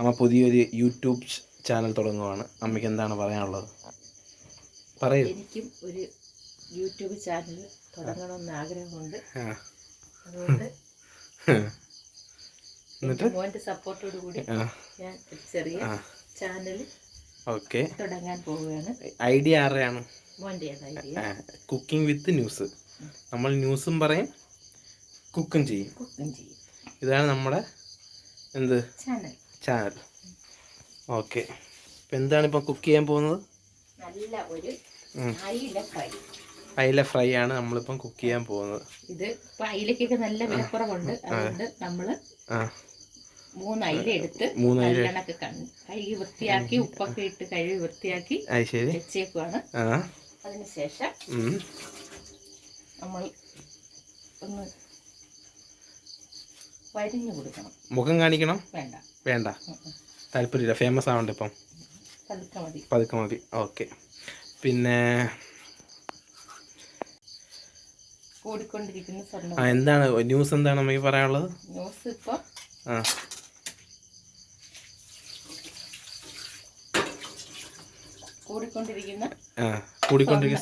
അമ്മ പുതിയൊരു YouTube channel തുടങ്ങുവാണ്. അമ്മയ്ക്ക് എന്താണ് പറയാനുള്ളത്? പറയൂ. എനിക്കും ഒരു യൂട്യൂബ് ചാനൽ തുടങ്ങണമെന്ന് ആഗ്രഹമുണ്ട്. അതുകൊണ്ട് മോൻ്റെ സപ്പോർട്ടോട് കൂടി ഞാൻ ഒരു ചെറിയ ചാനൽ തുടങ്ങാൻ പോവുകയാണ്. ഐഡിയ ആരുടെയാണ്? മോൻ്റെ ഐഡിയ. കുക്കിംഗ് വിത്ത് ന്യൂസ്. നമ്മൾ ന്യൂസും പറയും, കുക്കും ചെയ്യും. ഇതാണ് നമ്മുടെ എന്ത് ചാനൽ. ഓക്കെ. ഇപ്പം എന്താണ് ഇപ്പം കുക്ക് ചെയ്യാൻ പോകുന്നത്? നല്ല ഒരു അയില ഫ്രൈ ആണ് നമ്മളിപ്പം കുക്ക് ചെയ്യാൻ പോകുന്നത്. ഇത് ഇപ്പം അയിലക്കൊക്കെ നല്ല വിലക്കുറവുണ്ട്. അതുകൊണ്ട് നമ്മൾ 3 അയില എടുത്ത് നല്ലണക്ക് കഴുകി വൃത്തിയാക്കി ഉപ്പൊക്കെ ഇട്ട് കഴുകി വൃത്തിയാക്കി വെച്ചേക്കുവാണ്. അതിനുശേഷം നമ്മൾ ഒന്ന് വരിഞ്ഞു കൊടുക്കണം. മുഖം കാണിക്കണം? വേണ്ട, താല്പര്യമില്ല. ഫേമസ് ആവണ്ട ഇപ്പം, പതുക്കെ മതി. ഓക്കെ. പിന്നെ കൂടിക്കൊണ്ടിരിക്കുന്ന എന്താണ് ന്യൂസ്? എന്താണ് നമുക്ക് പറയാനുള്ളത്? ന്യൂസ് ഇപ്പൊ കൂടിക്കൊണ്ടിരിക്കുന്ന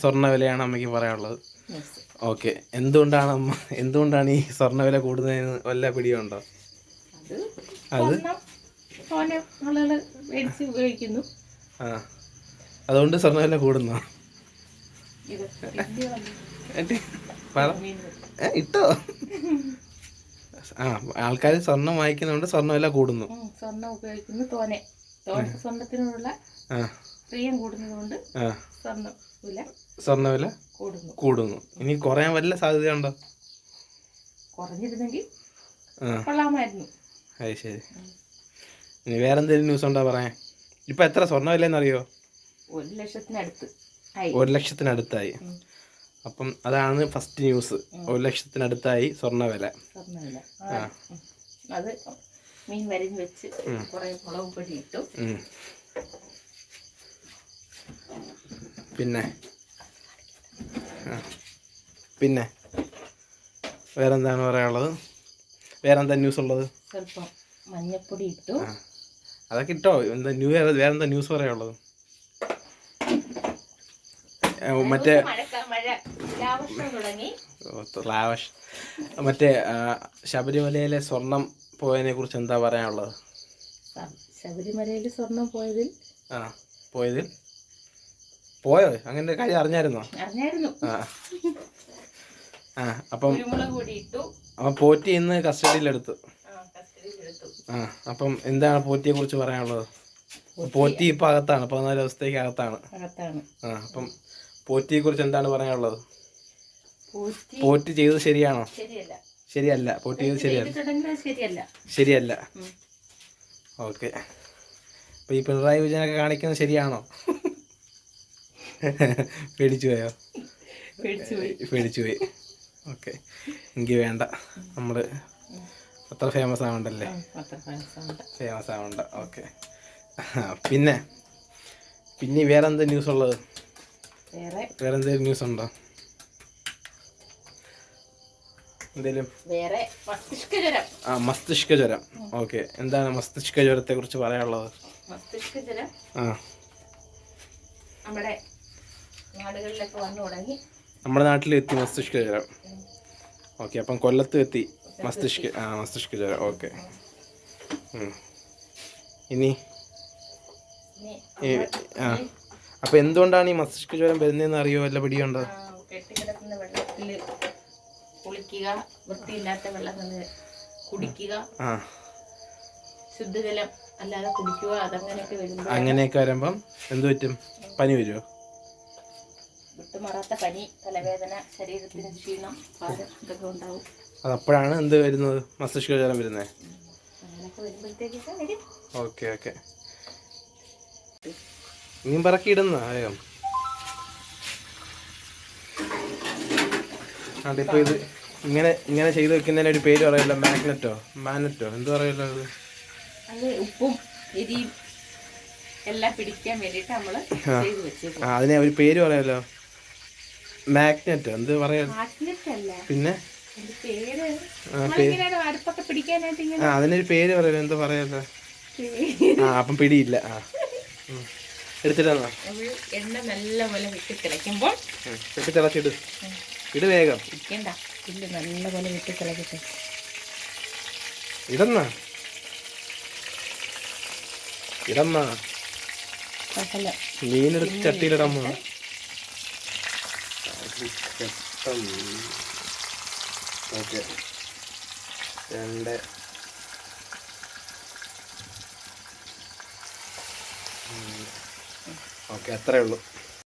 സ്വർണ്ണ വിലയാണ് അമ്മയ്ക്ക് പറയാനുള്ളത്. ഓക്കെ. എന്തുകൊണ്ടാണ് ഈ സ്വർണ്ണ വില കൂടുന്നതിന് വല്ല പിടിയുണ്ടോ? അത് ഉപയോഗിക്കുന്നു. അതുകൊണ്ട് സ്വർണ്ണ വില കൂടുന്നു. ഇട്ടോ? ആൾക്കാർ സ്വർണം വാങ്ങിക്കുന്നതുകൊണ്ട് സ്വർണ്ണ വില കൂടുന്നു. സ്വർണ്ണം ഉപയോഗിക്കുന്നു. സ്വർണ്ണത്തിനോടുള്ള പ്രിയം കൂടുന്നതുകൊണ്ട് സ്വർണ്ണ വില കൂടുന്നു. ഇനി കുറയാൻ വല്ല സാധ്യതയുണ്ടോ? കുറഞ്ഞിരുന്നെങ്കിൽ കൊള്ളാമായിരുന്നു. അത് ശരി. ഇനി വേറെ എന്തെങ്കിലും ന്യൂസ് ഉണ്ടോ പറയാൻ? ഇപ്പൊ എത്ര സ്വർണ്ണ വിലയെന്ന് അറിയോ? 1,00,000-അടുത്തായി. അപ്പം അതാണ് ഫസ്റ്റ് ന്യൂസ്. 1,00,000-അടുത്തായി സ്വർണ്ണ വില. അത് മീൻ വരിഞ്ഞ് വെച്ച് കുറെ മുളക് പൊടി ഇട്ടു. പിന്നെ വേറെന്താണ് പറയാനുള്ളത്? വേറെന്താ ന്യൂസ് ഉള്ളത്? സ്വല്പം മഞ്ഞപ്പൊടി ഇട്ടു. അതൊക്കെ ഇട്ടോ. വേറെന്താ ന്യൂസ് പറയാനുള്ളത്? മറ്റേ ശബരിമലയിലെ സ്വർണം പോയതിനെ കുറിച്ച് എന്താ പറയാനുള്ളത്? ശബരിമലയിൽ സ്വർണം പോയതിൽ പോയോ? അങ്ങനെ കാര്യം അറിഞ്ഞായിരുന്നു. അപ്പം പോറ്റി ഇന്ന് കസ്റ്റഡിയിലെടുത്തു. അപ്പം എന്താണ് പോറ്റിയെ കുറിച്ച് പറയാനുള്ളത്? പോറ്റി ഇപ്പൊ അകത്താണ്, 14 ദിവസത്തേക്ക് അകത്താണ്. അപ്പം പോറ്റിയെ കുറിച്ച് എന്താണ് പറയാനുള്ളത്? പോറ്റി ചെയ്തത് ശരിയാണോ? ശരിയല്ല. പോറ്റി ചെയ്തത് ശരിയല്ല. ഓക്കെ. അപ്പൊ ഈ പിണറായി വിജയനൊക്കെ കാണിക്കുന്നത് ശരിയാണോ? പേടിച്ചുപോയി. ഓക്കെ. എങ്കിൽ വേണ്ട, നമ്മള് അത്ര ഫേമസ് ആവണ്ടല്ലേ. ഫേമസ് ആവണ്ട. ഓക്കെ. പിന്നെ വേറെന്താ ന്യൂസ് ഉള്ളത്? വേറെന്തെങ്കിലും ന്യൂസ് ഉണ്ടോ? മസ്തിഷ്ക ജ്വരം. ഓക്കെ. എന്താണ് മസ്തിഷ്ക ജ്വരത്തെ കുറിച്ച് പറയാനുള്ളത്? മസ്തിഷ്ക ജ്വരം നമ്മുടെ നാട്ടിലെത്തി മസ്തിഷ്ക ജ്വരം. ഓക്കെ. അപ്പം കൊല്ലത്ത് എത്തി മസ്തിഷ്ക ജ്വരം. ഓക്കെ. ഇനി അപ്പൊ എന്തുകൊണ്ടാണ് ഈ മസ്തിഷ്ക ജ്വരം വരുന്നതെന്ന് അറിയോ? വല്ല പിടിയുണ്ടോ? കെട്ടിക്കിടക്കുന്ന വെള്ളത്തിൽ കുളിക്കുക, വൃത്തിയില്ലാത്ത വെള്ളം കുടിക്കുക, ശുദ്ധജലം അല്ലാതെ കുടിക്കുക, അങ്ങനെയൊക്കെ വരുമ്പം എന്ത് പറ്റും? പനി വരുമോ? വിട്ടുമാറാത്ത പനി, തലവേദന, ശരീരത്തിന് ക്ഷീണം, ഇതൊക്കെ ഉണ്ടാവും. അതപ്പോഴാണ് എന്ത് വരുന്നത്? മസ്തിഷ്ക ജ്വരം വരുന്നത്. ഓക്കെ. ഇനിയും പറക്കിയിടുന്ന ആയോ? ഇപ്പൊ ഇത് ഇങ്ങനെ ചെയ്ത് വെക്കുന്നതിന് ഒരു പേര് പറയല്ലോ. മാനറ്റോ എന്ത് പറയല്ലോ? അത് ഉപ്പും എരിയും എല്ലാം പിടിക്കാൻ വേണ്ടിട്ട് നമ്മള് ചെയ്ത് വെച്ചേക്കും. അതിനെ ഒരു പേര് പറയല്ലോ. മാഗ്നറ്റോ എന്ത് പറയാ? പിന്നെ അടുപ്പൊക്കെ പിടിക്കാനായിട്ട് അതിനൊരു പേര് പറയല്ലോ. എന്താ പറയല്ലോ? അപ്പം പിടിയില്ല. എടുത്തിട്ടാ എണ്ണ നല്ലപോലെ വെട്ടി തിളയ്ക്കുമ്പോൾ വെട്ടി തിളച്ചിട്ട് ഇട് വേഗം. ഇരിക്കണ്ട, ഇല്ല നല്ലപോലെ വെട്ടി തിളക്കട്ടെ. ഇടന്നാ മീനെടുത്ത് ചട്ടിയിലിടമ്മ. ഓക്കെ, 2 ഓക്കെ, അത്രേ ഉള്ളൂ.